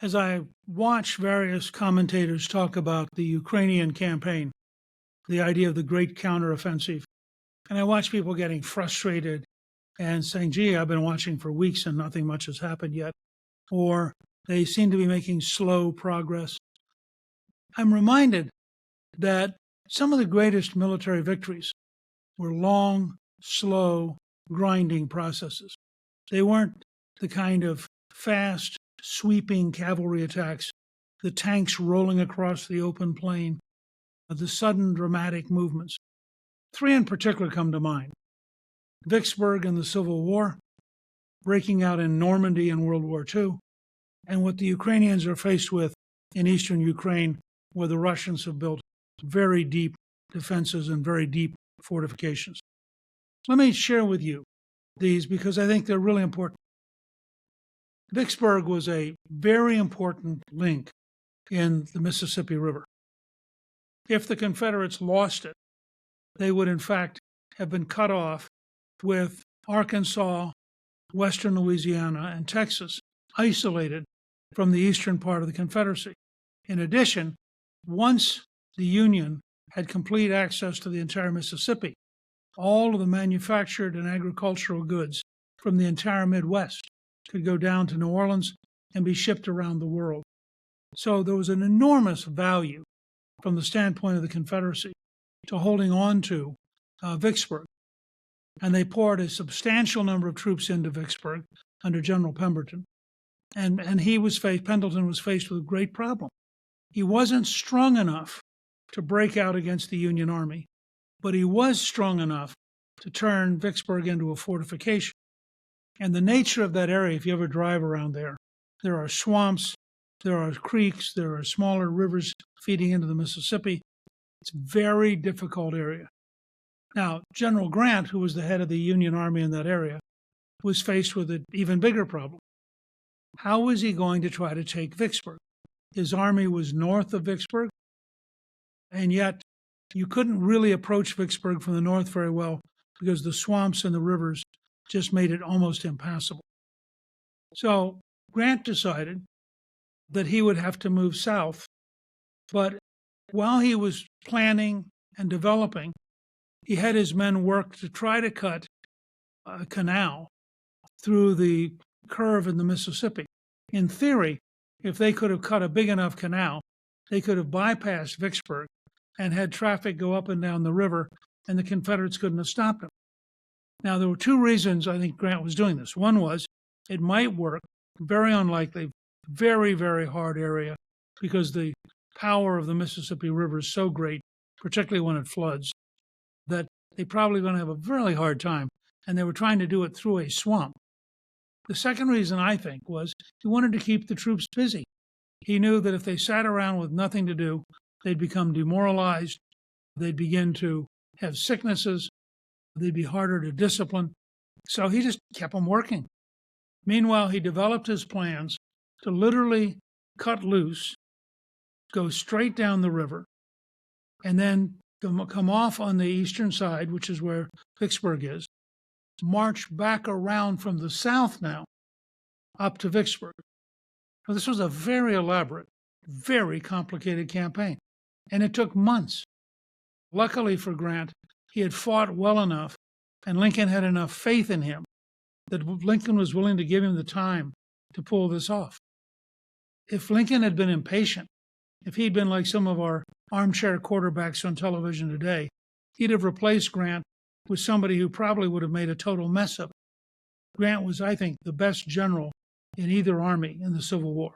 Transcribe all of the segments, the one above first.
As I watch various commentators talk about the Ukrainian campaign, the idea of the great counteroffensive, and I watch people getting frustrated and saying, gee, I've been watching for weeks and nothing much has happened yet, or they seem to be making slow progress. I'm reminded that some of the greatest military victories were long, slow, grinding processes. They weren't the kind of fast, sweeping cavalry attacks, the tanks rolling across the open plain, the sudden dramatic movements. Three in particular come to mind: Vicksburg in the Civil War, breaking out in Normandy in World War II, and what the Ukrainians are faced with in eastern Ukraine, where the Russians have built very deep defenses and very deep fortifications. Let me share with you these because I think they're really important. Vicksburg was a very important link in the Mississippi River. If the Confederates lost it, they would in fact have been cut off with Arkansas, western Louisiana, and Texas isolated from the eastern part of the Confederacy. In addition, once the Union had complete access to the entire Mississippi, all of the manufactured and agricultural goods from the entire Midwest could go down to New Orleans and be shipped around the world. So there was an enormous value from the standpoint of the Confederacy to holding on to Vicksburg. And they poured a substantial number of troops into Vicksburg under General Pemberton. And Pendleton was faced with a great problem. He wasn't strong enough to break out against the Union Army, but he was strong enough to turn Vicksburg into a fortification. And the nature of that area, if you ever drive around there are swamps, there are creeks, there are smaller rivers feeding into the Mississippi. It's a very difficult area. Now, General Grant, who was the head of the Union Army in that area, was faced with an even bigger problem. How was he going to try to take Vicksburg? His army was north of Vicksburg, and yet you couldn't really approach Vicksburg from the north very well because the swamps and the rivers just made it almost impassable. So Grant decided that he would have to move south, but while he was planning and developing, he had his men work to try to cut a canal through the curve in the Mississippi. In theory, if they could have cut a big enough canal, they could have bypassed Vicksburg and had traffic go up and down the river, and the Confederates couldn't have stopped them. Now, there were two reasons I think Grant was doing this. One was it might work, very unlikely, very, very hard area, because the power of the Mississippi River is so great, particularly when it floods, that they probably going to have a really hard time, and they were trying to do it through a swamp. The second reason, I think, was he wanted to keep the troops busy. He knew that if they sat around with nothing to do, they'd become demoralized, they'd begin to have sicknesses, they'd be harder to discipline. So he just kept them working. Meanwhile, he developed his plans to literally cut loose, go straight down the river, and then come off on the eastern side, which is where Vicksburg is, march back around from the south now up to Vicksburg. Now, this was a very elaborate, very complicated campaign, and it took months. Luckily for Grant, he had fought well enough, and Lincoln had enough faith in him that Lincoln was willing to give him the time to pull this off. If Lincoln had been impatient, if he'd been like some of our armchair quarterbacks on television today, he'd have replaced Grant with somebody who probably would have made a total mess of it. Grant was, I think, the best general in either army in the Civil War.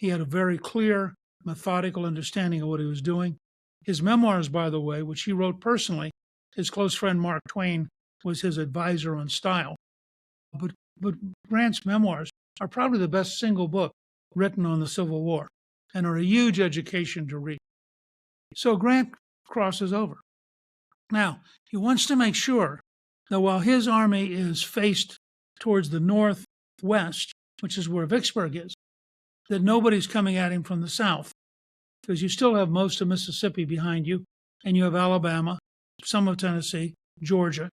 He had a very clear, methodical understanding of what he was doing. His memoirs, by the way, which he wrote personally, his close friend Mark Twain was his advisor on style. But Grant's memoirs are probably the best single book written on the Civil War and are a huge education to read. So Grant crosses over. Now, he wants to make sure that while his army is faced towards the northwest, which is where Vicksburg is, that nobody's coming at him from the south, because you still have most of Mississippi behind you, and you have Alabama, some of Tennessee, Georgia.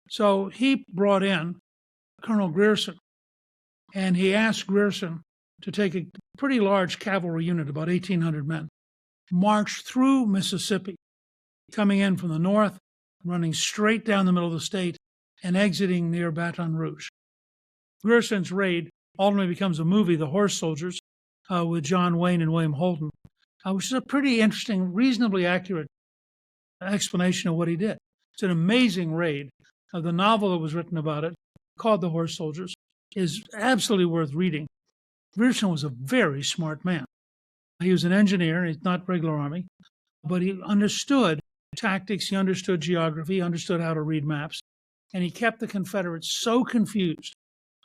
So he brought in Colonel Grierson, and he asked Grierson to take a pretty large cavalry unit, about 1,800 men, march through Mississippi, coming in from the north, running straight down the middle of the state, and exiting near Baton Rouge. Grierson's raid ultimately becomes a movie, The Horse Soldiers, with John Wayne and William Holden, which is a pretty interesting, reasonably accurate explanation of what he did. It's an amazing raid. The novel that was written about it, called The Horse Soldiers, is absolutely worth reading. Grierson was a very smart man. He was an engineer, he's not regular army, but he understood tactics, he understood geography, he understood how to read maps, and he kept the Confederates so confused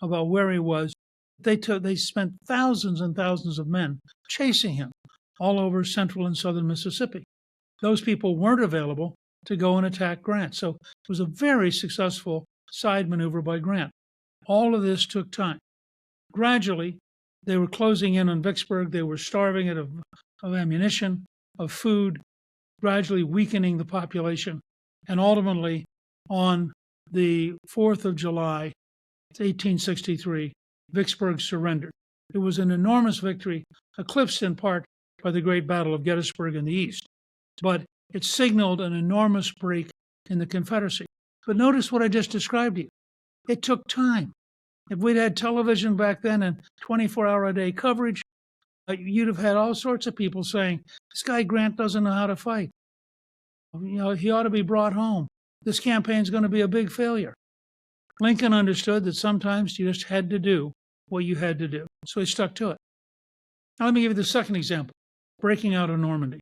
about where he was. They spent thousands and thousands of men chasing him all over central and southern Mississippi. Those people weren't available to go and attack Grant. So it was a very successful side maneuver by Grant. All of this took time. Gradually, they were closing in on Vicksburg. They were starving it of ammunition, of food, gradually weakening the population. And ultimately, on the 4th of July, 1863, Vicksburg surrendered. It was an enormous victory, eclipsed in part by the Great Battle of Gettysburg in the east. But it signaled an enormous break in the Confederacy. But notice what I just described to you. It took time. If we'd had television back then and 24-hour-a-day coverage, you'd have had all sorts of people saying, this guy Grant doesn't know how to fight. He ought to be brought home. This campaign's going to be a big failure. Lincoln understood that sometimes you just had to do what you had to do. So he stuck to it. Now let me give you the second example, breaking out of Normandy.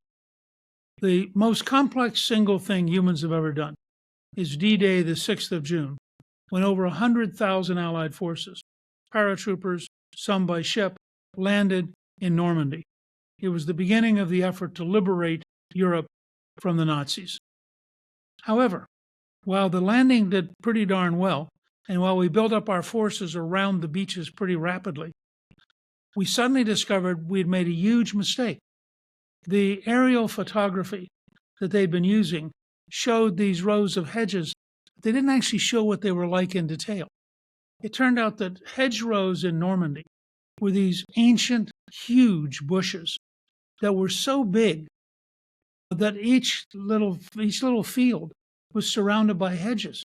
The most complex single thing humans have ever done is D-Day, the 6th of June, when over 100,000 Allied forces, paratroopers, some by ship, landed in Normandy. It was the beginning of the effort to liberate Europe from the Nazis. However, while the landing did pretty darn well, and while we built up our forces around the beaches pretty rapidly, we suddenly discovered we'd made a huge mistake. The aerial photography that they'd been using showed these rows of hedges. They didn't actually show what they were like in detail. It turned out that hedgerows in Normandy were these ancient, huge bushes that were so big that each little field was surrounded by hedges.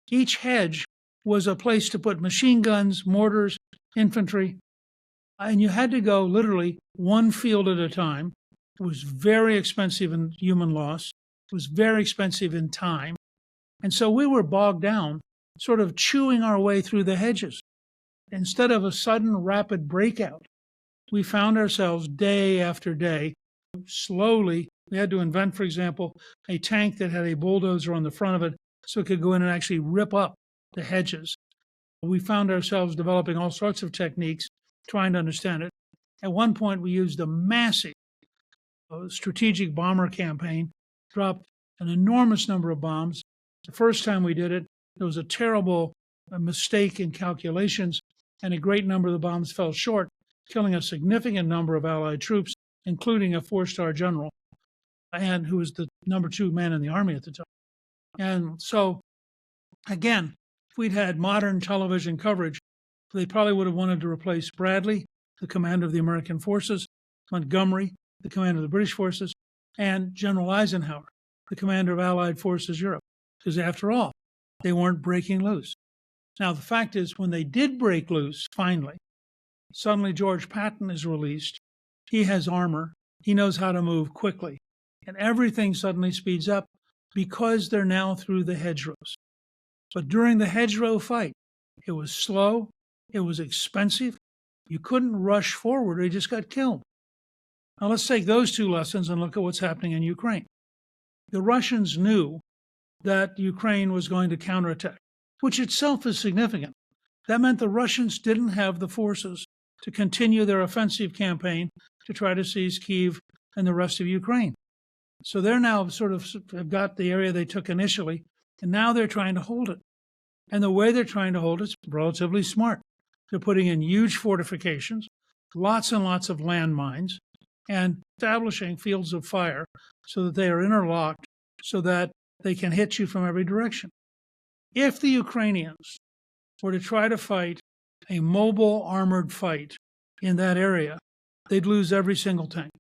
Each hedge was a place to put machine guns, mortars, infantry, and you had to go literally one field at a time. It was very expensive in human loss. It was very expensive in time. And so we were bogged down, sort of chewing our way through the hedges. Instead of a sudden rapid breakout, we found ourselves day after day, slowly. We had to invent, for example, a tank that had a bulldozer on the front of it so it could go in and actually rip up the hedges. We found ourselves developing all sorts of techniques, trying to understand it. At one point, we used a massive strategic bomber campaign, dropped an enormous number of bombs. The first time we did it, there was a terrible mistake in calculations, and a great number of the bombs fell short, killing a significant number of Allied troops, including a 4-star general, and who was the number 2 man in the army at the time. And so, again, if we'd had modern television coverage, they probably would have wanted to replace Bradley, the commander of the American forces, Montgomery, the commander of the British forces, and General Eisenhower, the commander of Allied forces Europe. Because after all, they weren't breaking loose. Now, the fact is, when they did break loose, finally, suddenly George Patton is released. He has armor. He knows how to move quickly. And everything suddenly speeds up because they're now through the hedgerows. But during the hedgerow fight, it was slow. It was expensive. You couldn't rush forward or you just got killed. Now, let's take those 2 lessons and look at what's happening in Ukraine. The Russians knew that Ukraine was going to counterattack, which itself is significant. That meant the Russians didn't have the forces to continue their offensive campaign to try to seize Kyiv and the rest of Ukraine. So they're now sort of have got the area they took initially, and now they're trying to hold it. And the way they're trying to hold it is relatively smart. They're putting in huge fortifications, lots and lots of landmines, and establishing fields of fire so that they are interlocked so that they can hit you from every direction. If the Ukrainians were to try to fight a mobile armored fight in that area, they'd lose every single tank.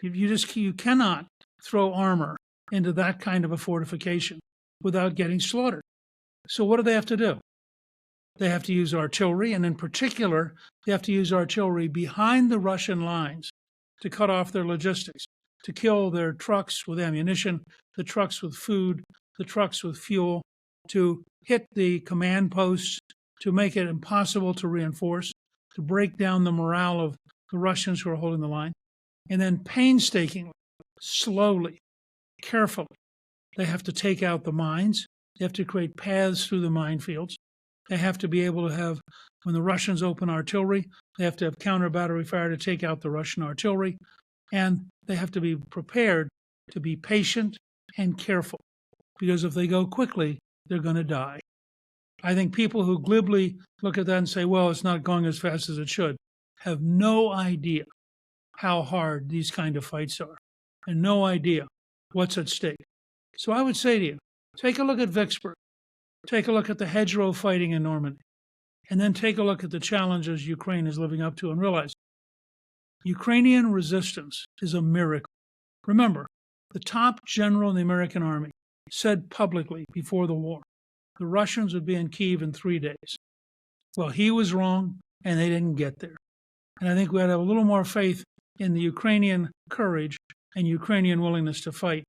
You cannot throw armor into that kind of a fortification without getting slaughtered. So what do they have to do? They have to use artillery, and in particular, they have to use artillery behind the Russian lines to cut off their logistics, to kill their trucks with ammunition, the trucks with food, the trucks with fuel, to hit the command posts, to make it impossible to reinforce, to break down the morale of the Russians who are holding the line. And then painstakingly, slowly, carefully, they have to take out the mines. They have to create paths through the minefields. They have to be able to have, when the Russians open artillery, they have to have counter battery fire to take out the Russian artillery. And they have to be prepared to be patient and careful, because if they go quickly, they're going to die. I think people who glibly look at that and say, well, it's not going as fast as it should, have no idea how hard these kind of fights are and no idea what's at stake. So I would say to you, take a look at Vicksburg, take a look at the hedgerow fighting in Normandy, and then take a look at the challenges Ukraine is living up to and realize Ukrainian resistance is a miracle. Remember, the top general in the American army said publicly before the war, the Russians would be in Kyiv in 3 days. Well, he was wrong, and they didn't get there. And I think we ought to have a little more faith in the Ukrainian courage and Ukrainian willingness to fight,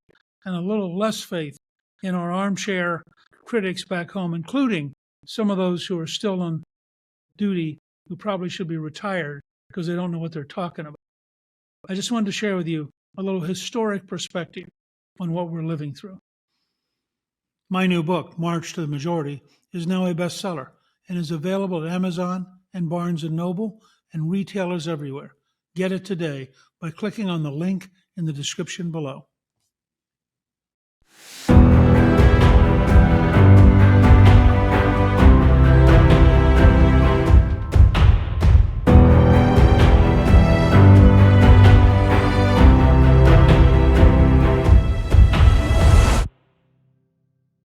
and a little less faith in our armchair critics back home, including some of those who are still on duty who probably should be retired because they don't know what they're talking about. I just wanted to share with you a little historic perspective on what we're living through. My new book, March to the Majority, is now a bestseller and is available at Amazon and Barnes & Noble and retailers everywhere. Get it today by clicking on the link in the description below.